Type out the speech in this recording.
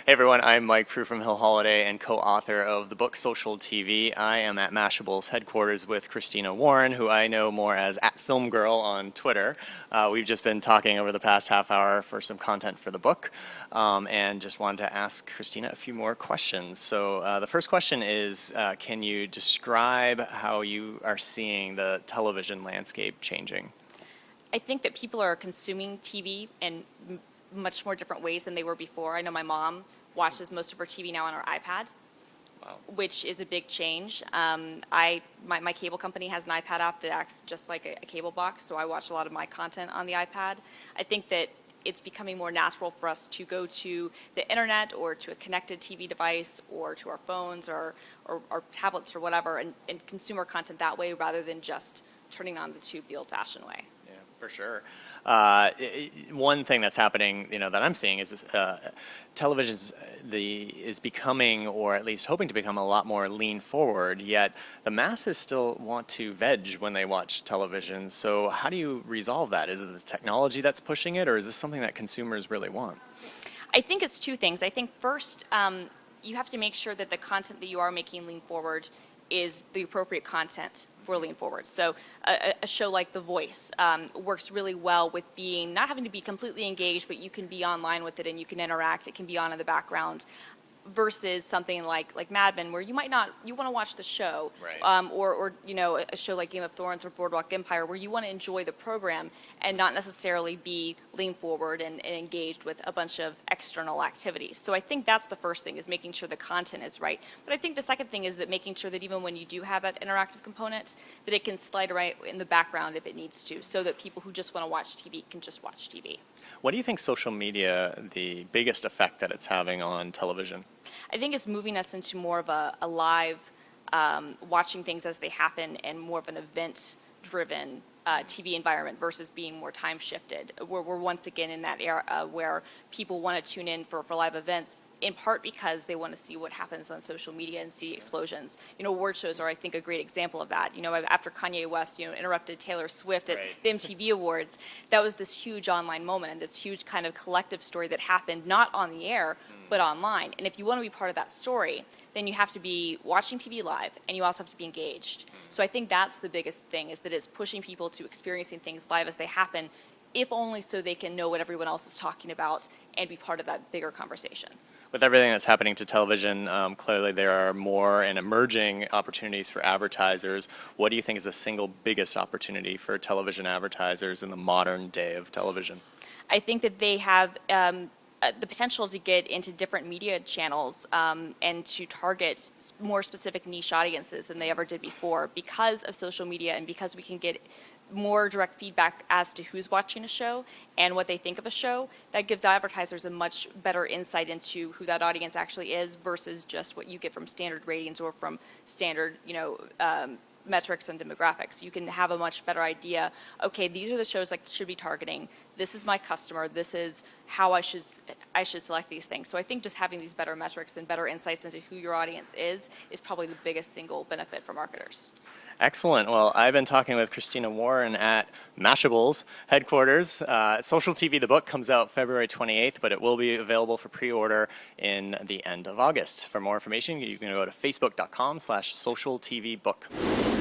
Hey everyone, I'm Mike Prue from Hill Holiday and co-author of the book Social TV. I am at Mashable's headquarters with Christina Warren, who I know more as @FilmGirl on Twitter. We've just been talking over the past half hour for some content for the book, and just wanted to ask Christina a few more questions. So the first question is, can you describe how you are seeing the television landscape changing? I think that people are consuming TV in much more different ways than they were before. I know my mom watches most of her TV now on her iPad, Wow. which is a big change. My cable company has an iPad app that acts just like a cable box, so I watch a lot of my content on the iPad. I think that it's becoming more natural for us to go to the internet or to a connected TV device or to our phones or tablets or whatever and consume our content that way rather than just turning on the tube the old-fashioned way. Yeah, for sure. One thing that's happening, that I'm seeing is television is becoming, or at least hoping to become, a lot more lean forward. Yet the masses still want to veg when they watch television. So how do you resolve that? Is it the technology that's pushing it, or is this something that consumers really want? I think it's two things. I think first, you have to make sure that the content that you are making lean forward is the appropriate content for lean forward. So a show like The Voice works really well with being, not having to be completely engaged, but you can be online with it and you can interact. It can be on in the background, versus something like Mad Men, where you might not, you want to watch the show, right. or a show like Game of Thrones or Boardwalk Empire, where you want to enjoy the program and not necessarily be lean forward and engaged with a bunch of external activities. So I think that's the first thing, is making sure the content is right. But I think the second thing is that making sure that even when you do have that interactive component, that it can slide right in the background if it needs to, so that people who just want to watch TV can just watch TV. What do you think social media, the biggest effect that it's having on television? I think it's moving us into more of a live, watching things as they happen, and more of an event-driven TV environment versus being more time-shifted. We're once again in that era where people want to tune in for live events, in part because they want to see what happens on social media and see explosions. Award shows are, I think, a great example of that. After Kanye West, interrupted Taylor Swift at the MTV Awards, that was this huge online moment and this huge kind of collective story that happened not on the air, but online. And if you want to be part of that story, then you have to be watching TV live, and you also have to be engaged. So I think that's the biggest thing, is that it's pushing people to experiencing things live as they happen, if only so they can know what everyone else is talking about and be part of that bigger conversation. With everything that's happening to television, clearly there are more and emerging opportunities for advertisers. What do you think is the single biggest opportunity for television advertisers in the modern day of television? I think that they have the potential to get into different media channels and to target more specific niche audiences than they ever did before, because of social media and because we can get more direct feedback as to who's watching a show and what they think of a show. That gives advertisers a much better insight into who that audience actually is versus just what you get from standard ratings or from standard, metrics and demographics. You can have a much better idea. Okay, these are the shows I should be targeting. This is my customer. This is how I should select these things. So I think just having these better metrics and better insights into who your audience is probably the biggest single benefit for marketers. Excellent. Well, I've been talking with Christina Warren at Mashable's headquarters. Social TV, the book, comes out February 28th, but it will be available for pre-order in the end of August. For more information, you can go to facebook.com/socialtvbook.